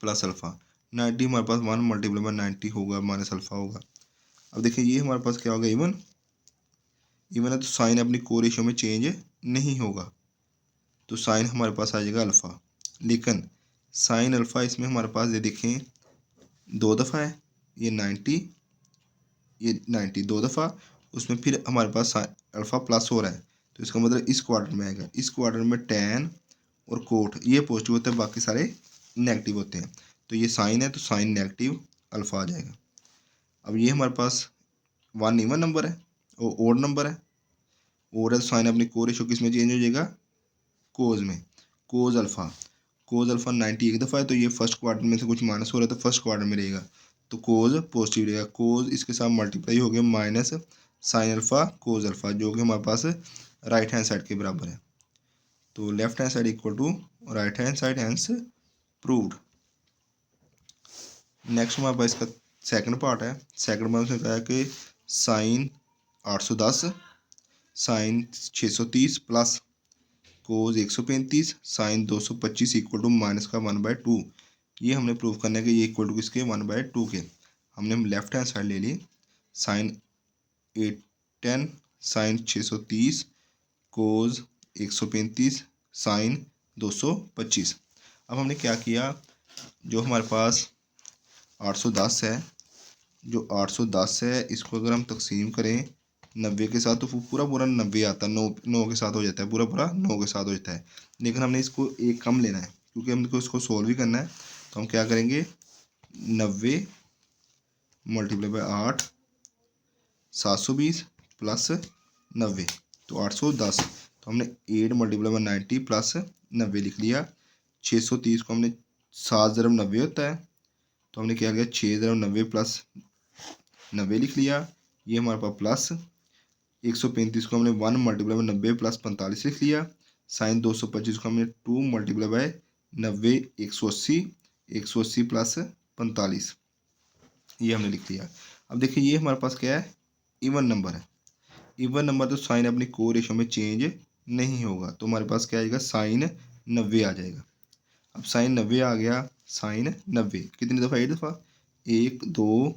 प्लस अल्फ़ा, 90 हमारे पास 1 मल्टीप्लाई बाय 90 होगा माइनस अल्फ़ा होगा। अब देखिए ये हमारे पास क्या होगा, इवन इवन है तो साइन अपनी को रेशियो में चेंज नहीं होगा, तो साइन हमारे पास आ जाएगा अल्फ़ा। लेकिन साइन अल्फ़ा इसमें हमारे पास ये देखें 2 दफ़ा है, ये 90 2 दफ़ा, उसमें फिर हमारे पास अल्फ़ा प्लस हो रहा है, तो इसका मतलब इस क्वाड्रेंट में आएगा। इस क्वाड्रेंट में टैन और कोट ये पॉजिटिव होते हैं, बाकी सारे नेगेटिव होते हैं। तो ये साइन है तो साइन नेगेटिव अल्फ़ा आ जाएगा। अब ये हमारे पास 1 इवन नंबर है और ओड नंबर है, ओड है तो साइन अपनी को रेशियो किस में चेंज हो जाएगा, कोज में, कोज अल्फ़ा। कोज अल्फ़ा 90 एक दफ़ा है, तो ये फर्स्ट क्वाड्रेंट में से कुछ माइनस हो रहा है तो फर्स्ट क्वाड्रेंट में रहेगा, तो कोज पॉजिटिव रहेगा। कोज इसके साथ मल्टीप्लाई हो गया minus sine alpha cos alpha, जो कि हमारे पास राइट हैंड साइड के बराबर है। तो left hand side equal to right hand side, hence proved. Next हमारे पास इसका सेकंड पार्ट है। सेकंड पार्ट में कहा है कि sine 810 sine 630 plus cos 135 sine 225 equal to minus का 1/2। ये हमने प्रूव करना है कि ये इक्वल टू किसके, 1/2 के। हमने लेफ्ट हैंड साइड ले ली, साइन 810 साइन 630 कोज 135 साइन 225। अब हमने क्या किया, जो हमारे पास 810 है, जो 810 है इसको अगर हम तकसीम करें 90 के साथ तो पूरा पूरा 90 आता है, 9 के साथ हो जाता है, पूरा पूरा 9 के साथ हो जाता है। लेकिन हमने इसको एक कम लेना है क्योंकि हमको इसको सोल्व भी करना है। तो हम क्या करेंगे, 90 मल्टीप्लाई बाय 8 720 प्लस 90 तो 810। तो हमने 8 मल्टीप्लाई बाय 90 प्लस 90 लिख लिया। 630 को हमने 7 ज़रब 90 होता है, तो हमने क्या किया 6 ज़रब 90 प्लस 90 लिख लिया। ये हमारे पास प्लस 135 को हमने 1 मल्टीप्लाई बाय 90 प्लस 45 लिख लिया। साइन 225 को हमने 2 मल्टीप्लाई बाय 90 180 प्लस 45 ये हमने लिख लिया। अब देखिए ये हमारे पास क्या है, इवन नंबर है। इवन नंबर तो साइन अपनी को रेशियो में चेंज नहीं होगा, तो हमारे पास क्या आएगा, साइन 90 आ जाएगा। अब साइन 90 आ गया, साइन 90 कितनी दफ़ा, एक दफ़ा, 1 2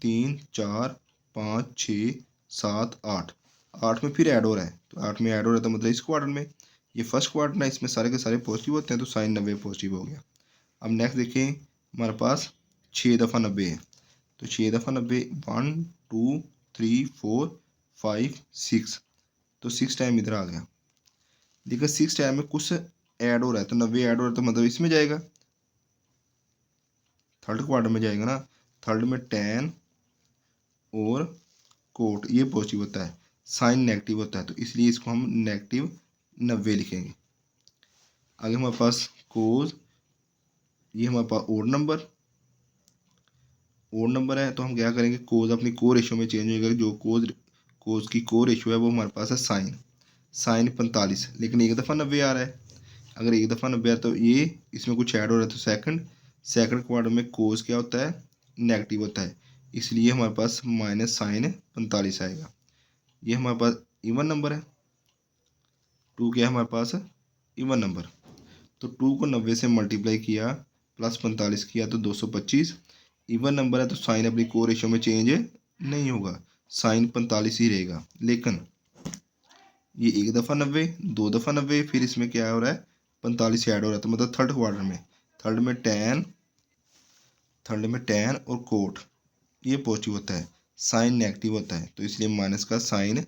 3 4 5 6 7 8, 8 में फिर ऐड हो रहा है, तो 8 में ऐड हो रहा है तो मतलब इस क्वाड्रेंट में, ये फर्स्ट क्वाड्रेंट है, इसमें सारे के सारे पॉजिटिव होते हैं, तो साइन 90 पॉजिटिव हो गया। अब नेक्स्ट देखें, हमारे पास 6 दफ़ा 90 है, तो 6 दफ़ा 90 1 2 3 4 5 6, तो 6 टाइम इधर आ गया। देखिए 6 टाइम में कुछ ऐड हो रहा है, तो 90 ऐड हो रहा है तो मतलब इसमें जाएगा, थर्ड क्वाड्रेंट में जाएगा ना। थर्ड में टैन और कोट ये पॉजिटिव होता है, साइन नेगेटिव होता है, तो इसलिए इसको हम नेगेटिव 90 लिखेंगे। आगे हमारे पास कोज, ये हमारे पास ओड नंबर है, तो हम क्या करेंगे, कोज अपनी को रेशियो में चेंज होगा, जो कोज की को रेशियो है वो हमारे पास है साइन 45, लेकिन एक दफ़ा 90 आ रहा है। अगर एक दफ़ा 90 आ रहा है तो ये इसमें कुछ ऐड हो रहा है, तो सेकंड क्वाड्रेंट में कोज क्या होता है, नेगेटिव होता है, इसलिए हमारे पास माइनस साइन 45 आएगा। ये हमारे पास इवन नंबर है, 2 क्या है हमारे पास इवन नंबर, तो 2 को 90 से मल्टीप्लाई किया प्लस 45 किया तो 225। इवन नंबर है तो साइन अपनी को रेशियो में चेंज नहीं होगा, साइन 45 ही रहेगा। लेकिन ये एक दफ़ा 90 2 दफ़ा 90 फिर इसमें क्या हो रहा है, 45 ऐड हो रहा है, तो मतलब थर्ड क्वाड्रेंट में, थर्ड में टैन और कोट ये पॉजिटिव होता है, साइन नेगेटिव होता है, तो इसलिए माइनस का साइन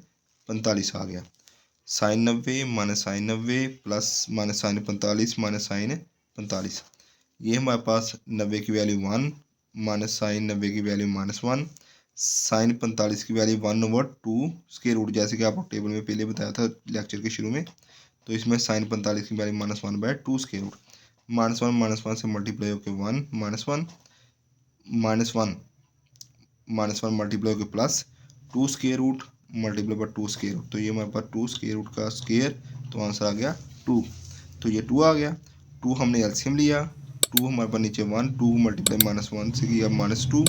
45 आ गया। Sine 90 minus sine 90 plus minus sine 45 minus sine 45, ये हमारे पास 90 की वैल्यू 1 माइनस साइन 90 की वैल्यू -1, साइन 45 की वैल्यू 1/2 स्क्वायर रूट, जैसे कि आपको टेबल में पहले बताया था लेक्चर के शुरू में, तो इसमें साइन 45 की वैल्यू -1/2 स्क्वायर रूट। -1 से मल्टीप्लाई होकर 1 -1 -1 -1 मल्टीप्लाई होकर +2 square root multiply by 2 square root. तो ये हमारे पास 2 स्क्वायर रूट का स्क्वायर, तो आंसर आ गया 2। तो ये 2 आ गया। 2 हमने एलसीएम लिया, 2 हमारे पास नीचे 1, 2 मल्टीप्लाई -1 से किया -2,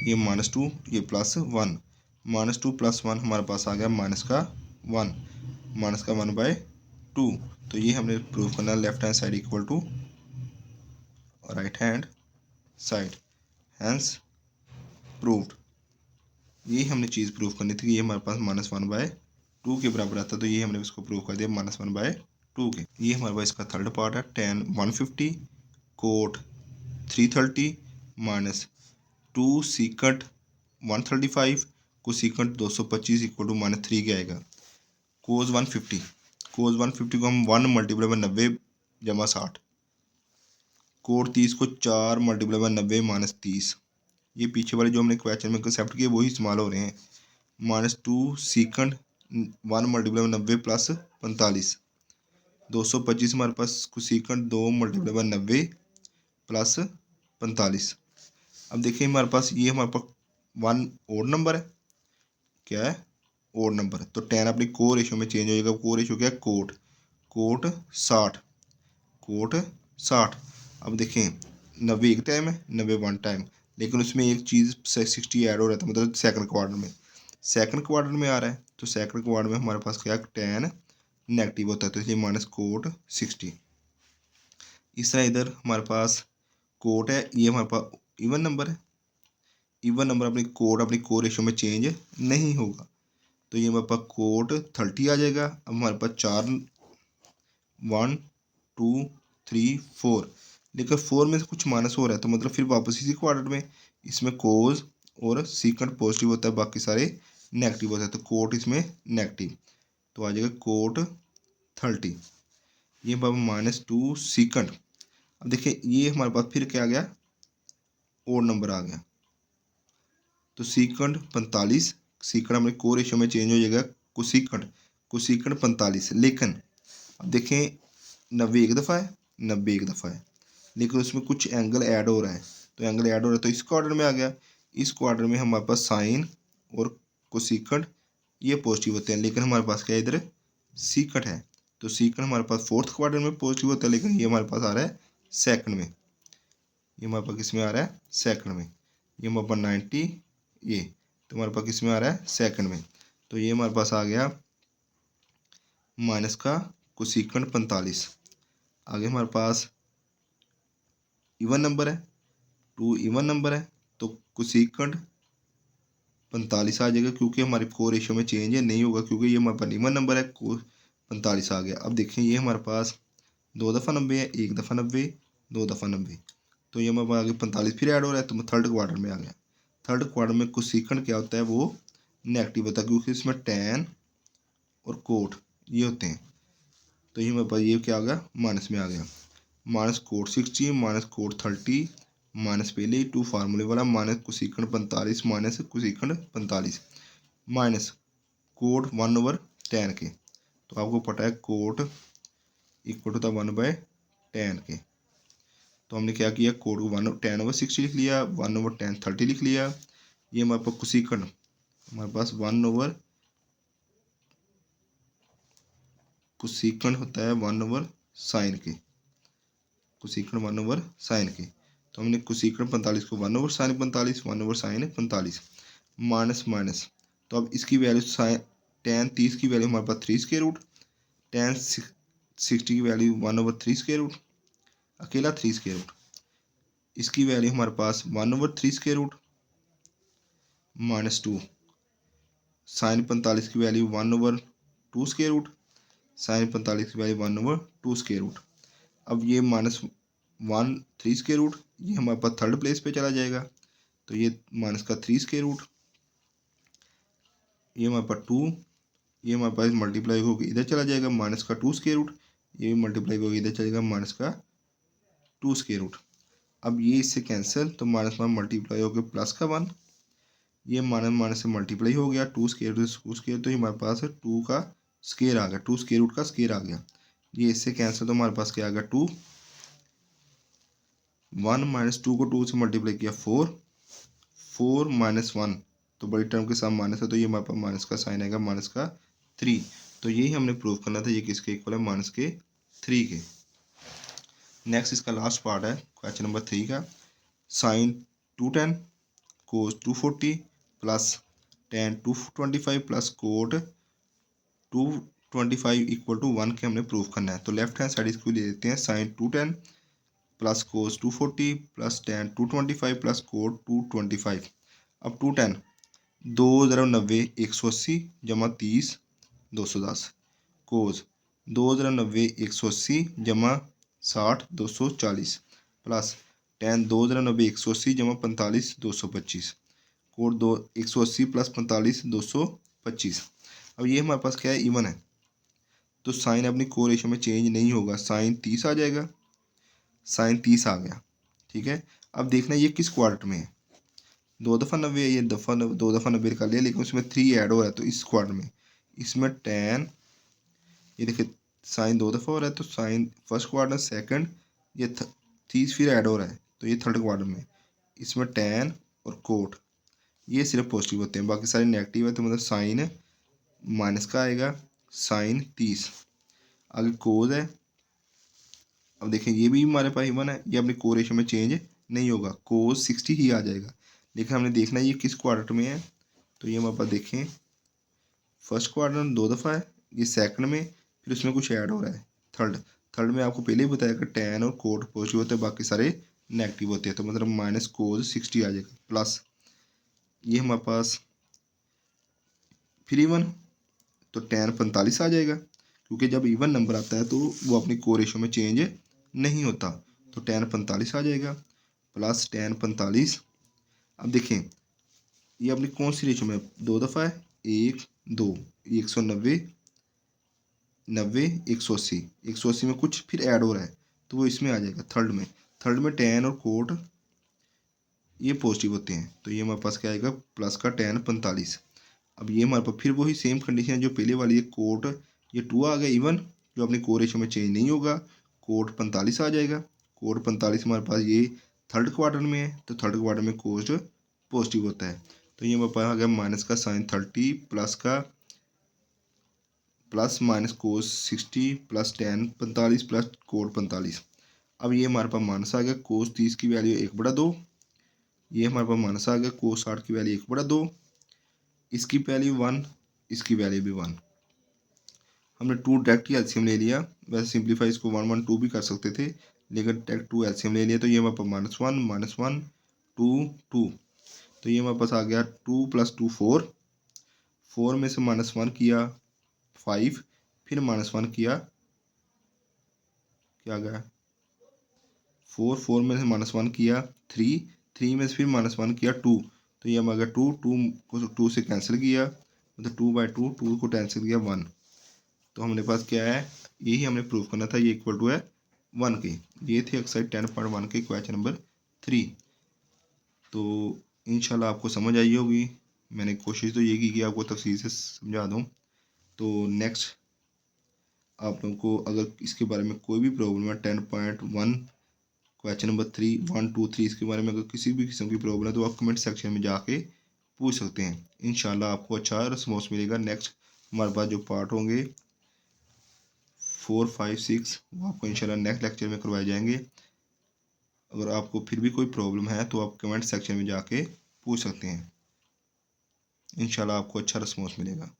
ये -2, ये +1, -2 +1 हमारे पास आ गया -1, -1/2। तो ये हमने प्रूव करना left hand side equal to right hand side, hence proved. ये हमने चीज़ प्रूव करनी थी कि ये हमारे पास -1/2 के बराबर आता है। तो ये हमने इसको प्रूव कर दिया -1/2 के। ये हमारे पास इसका थर्ड पार्ट है। tan 150 कोट 330 -2 सीकट 135 को सीकट 225 इक्वल टू -3 के आएगा। कोस 150 को हम 1 मल्टीप्लाई बाय 90 जमा 60, कोट 30 को 4 मल्टीप्लाई बाय 90 -30। ये पीछे वाले जो हमने क्वेश्चन में कंसेप्ट किए वही इस्तेमाल हो रहे हैं। -2 सीकंड 1 मल्टीप्लाई बाय 90 प्लस 45, 225 हमारे पास सीकंड 2 मल्टीप्लाई बाय 90 प्लस 45। अब देखिए हमारे पास ये हमारे पास 1 ओड नंबर है, क्या है ओड नंबर, तो tan अपनी को रेशो में चेंज हो जाएगा। को रेशो क्या है कोट 60। अब देखें 90 एक टाइम है, 90 1 टाइम, लेकिन उसमें एक चीज़ 60 ऐड हो रहा था, मतलब सेकंड क्वार्टर में आ रहा है। तो सेकंड क्वार्टर में हमारे पास क्या tan नेगेटिव होता है, तो इसलिए -कोट 60। इस तरह इधर हमारे पास कोट है, ये हमारे पास इवन नंबर है। इवन नंबर अपनी को रेशो में चेंज नहीं होगा, तो ये हमारे पास कोट 30 आ जाएगा। अब हमारे पास 4 1 2 3 4, लेकिन 4 में से कुछ माइनस हो रहा है, तो मतलब फिर वापस इसी क्वाड्रेंट में इसमें कोज और सीकंड पॉजिटिव होता है, बाकी सारे नेगेटिव होता है, तो कोट इसमें नेगेटिव, तो आ जाएगा कोट 30। ये -2 सीकंड। अब देखिए ये हमारे पास फिर क्या आ गया, ओड नंबर आ गया, तो सीकंड 45, सीकंड हमारे को रेशो में चेंज हो जाएगा कुसीकंड 45। लेकिन अब देखें 90 एक दफ़ा है, 90 एक दफ़ा है, लेकिन उसमें कुछ एंगल ऐड हो रहा है, तो एंगल ऐड हो रहा है तो इस क्वाड्रेंट में आ गया। इस क्वाड्रेंट में हमारे पास साइन और कोसीकंड ये पॉजिटिव होते हैं, लेकिन हमारे पास क्या इधर सीकंड है, तो सीकंड हमारे पास फोर्थ क्वाड्रेंट में पॉजिटिव होता है, लेकिन ये हमारे पास आ रहा है सेकंड में। ये हमारे पास किस में आ रहा है, सेकंड में। ये हमारे पास 90, ये तो हमारे पास किस में आ रहा है, सेकंड में। तो ये हमारे पास आ गया माइनस का कोसीकंड 45। आगे हमारे पास इवन नंबर है, 2 इवन नंबर है, तो कोसीकंड 45 आ जाएगा, क्योंकि हमारे को रेशो में चेंज नहीं होगा, क्योंकि ये हमारे पास इवन नंबर है। को 45 आ गया। अब देखें ये हमारे पास 2 दफ़ा 90 है, 1 दफ़ा 90, 2 दफ़ा 90, तो ये हमारे पास आगे 45 फिर ऐड हो रहा है, तो थर्ड क्वार्टर में आ गया। थर्ड क्वार्टर में कोसीकंड क्या होता है, वो नेगेटिव होता है, क्योंकि इसमें tan और कोट ये होते हैं, तो ये हमारे पास ये क्या आ गया, माइनस में आ गया। -कोट 60 -कोट 30 माइनस पहले ही 2 फार्मूले वाला -कोसीकंड 45 -कोसीकंड 45 माइनस कोट 1/tan के, तो आपको पता है कोट इक्वल टू था 1/tan के, तो हमने क्या किया, कोट को 1/tan/60 लिख लिया, 1/tan 30 लिख लिया। ये हमारे पास कोसीकंड हमारे पास कोसीकंड होता है 1/sin के, कोसीकंड 1/sin के, तो हमने कोसीकंड 45 को 1/sin 45, 1/sin 45 माइनस, तो अब इसकी वैल्यू tan 30 की वैल्यू हमारे पास 3 स्क्वायर रूट, tan 60 की वैल्यू 1/3 स्क्वायर रूट, अकेला 3 स्क्वायर रूट, इसकी वैल्यू हमारे पास 1/3 स्क्वायर रूट -2, sin 45 की वैल्यू 1/2 स्क्वायर रूट, sin 45 की वैल्यू 1/2 स्क्वायर रूट। अब ये -1 3 स्क्वायर रूट, ये हमारे पास थर्ड प्लेस पे चला जाएगा, तो ये माइनस का 3 स्क्वायर रूट, ये हमारे पास 2, ये हमारे पास मल्टीप्लाई होकर इधर चला जाएगा माइनस का 2 स्क्वायर रूट, ये मल्टीप्लाई होकर इधर चलेगा माइनस का 2 स्क्वायर रूट। अब ये इससे कैंसिल, तो माइनस में मल्टीप्लाई होकर प्लस का 1, ये माइनस से मल्टीप्लाई हो गया 2 स्क्वायर रूट 2 स्क्वायर, तो हमारे पास 2 का स्केयर आ गया, 2 स्केयर रूट का स्केयर आ गया, ये इससे कैंसिल, तो हमारे पास क्या आ गया 2, 1 माइनस 2 को 2 से मल्टीप्लाई किया 4, 4 माइनस 1, तो बड़ी टर्म के साथ माइनस है तो ये हमारे पास माइनस का साइन आएगा, माइनस का 3। तो यही हमने प्रूव करना था, ये किसके इक्वल है, माइनस के 3 के। नेक्स्ट इसका लास्ट पार्ट है क्वेश्चन नंबर 3 का, sine 210 cos 240 plus ten 225 plus cot 225 equal to 1 के हमने प्रूव करना है। तो लेफ्ट हैंड साइड इसको ले लेते हैं, sine 210 plus cos 240 plus ten 225 plus cot 225। अब 210 2 ज़रा 90 180 जमा 30 210, कोस 2 ज़रा 90 180 जमा 60 240 प्लस टेन 2 ज़रा 90 180 जमा 45 225, कोट 180 प्लस 45 225। अब ये हमारे पास क्या है, इवन है, तो साइन अपनी को रेशो में चेंज नहीं होगा, साइन 30 आ जाएगा, साइन 30 आ गया, ठीक है। अब देखना ये किस क्वाड्रेंट में है, 2 दफ़ा 90 है, ये 2 दफ़ा 90 कर लिया, लेकिन उसमें 3 ऐड हो रहा है, तो इस क्वाड्रेंट में इसमें टेन, ये देखिए साइन 2 दफ़ा हो रहा है, तो साइन फर्स्ट क्वाड्रेंट, सेकंड, ये 30 फिर ऐड हो रहा है, तो ये थर्ड क्वाड्रेंट में, इसमें टेन और कोट ये सिर्फ पॉजिटिव होते हैं, बाकी सारे नेगेटिव है, तो मतलब साइन माइनस का आएगा, साइन 30। आगे कोज है, अब देखें ये भी हमारे पास इवन है, ये अपनी को रेशो में चेंज नहीं होगा, कोज 60 ही आ जाएगा, लेकिन हमने देखना है ये किस क्वाड्रेंट में है, तो ये हमारे पास देखें फर्स्ट क्वाड्रेंट 2 दफ़ा है, ये सेकंड में, फिर उसमें कुछ ऐड हो रहा है थर्ड में आपको पहले ही बताया कि टेन और कोट पॉजिटिव होते हैं, बाकी सारे नेगेटिव होते हैं, तो मतलब माइनस कोज 60 आ जाएगा, प्लस ये हमारे पास फिर इवन, तो टेन 45 आ जाएगा, क्योंकि जब इवन नंबर आता है तो वो अपनी को रेशो में चेंज नहीं होता, तो टेन 45 आ जाएगा, प्लस टेन 45। अब देखें ये अपनी कौन सी रेशो में 2 दफ़ा है, 1 2, 190 90 180, 180 में कुछ फिर ऐड हो रहा है, तो वो इसमें आ जाएगा थर्ड में टेन और कोट ये पॉजिटिव होते हैं, तो ये हमारे पास क्या आएगा, प्लस का टेन 45। अब ये हमारे पास फिर वही सेम कंडीशन है जो पहले वाली है, कोट ये 2 आ गया इवन, जो अपनी को रेशो में चेंज नहीं होगा, कोट 45 आ जाएगा, कोट 45 हमारे पास ये थर्ड क्वार्टर में है, तो थर्ड क्वार्टर में कोस्ट पॉजिटिव होता है, तो ये हमारे पास आ गया माइनस का साइन 30 प्लस का plus minus cos 60 plus ten 45 plus coat 45। अब ये हमारे पास माइनस आ गया, कोस 30 की वैल्यू 1/2, ये हमारे पास माइनस आ गया, कोस 60 की वैल्यू 1/2, इसकी वैल्यू 1, इसकी वैल्यू भी 1, हमने 2 डायरेक्ट ही एलसीएम ले लिया, वैसे सिंप्लीफाई इसको 1 1 2 भी कर सकते थे, लेकिन डायरेक्ट 2 एलसीएम ले लिया, तो ये हमारे पास -1 2 2, तो ये हमारे पास आ गया 2 + 2 4, 4 में से -1 किया 5, फिर -1 किया क्या गया 4, 4 में से -1 किया 3, 3 में से फिर -1 किया 2, तो ये हमारा 2 2 को 2 से कैंसिल किया, मतलब 2/2, 2 को कैंसिल किया 1, तो हमारे पास क्या है, यही हमने प्रूव करना था, ये इक्वल टू है 1 के। ये थे एक्सरसाइज 10.1 के क्वेश्चन नंबर 3। तो इंशाल्लाह आपको समझ आई होगी, मैंने कोशिश तो ये की कि आपको तफसील से समझा दूँ। तो नेक्स्ट आप लोगों को अगर इसके बारे में कोई भी प्रॉब्लम है 10.1 क्वेश्चन नंबर 3 1 2 3 इसके बारे में अगर किसी भी किस्म की प्रॉब्लम है तो आप कमेंट सेक्शन में जाके पूछ सकते हैं। इंशाल्लाह आपको अच्छा रिस्पॉन्स मिलेगा। नेक्स्ट हमारे पास जो पार्ट होंगे 4 5 6 वो आपको इंशाल्लाह नेक्स्ट लेक्चर में करवाए जाएंगे। अगर आपको फिर भी कोई प्रॉब्लम है तो आप कमेंट सेक्शन में जाके पूछ सकते हैं। इंशाल्लाह आपको अच्छा रिस्पॉन्स मिलेगा।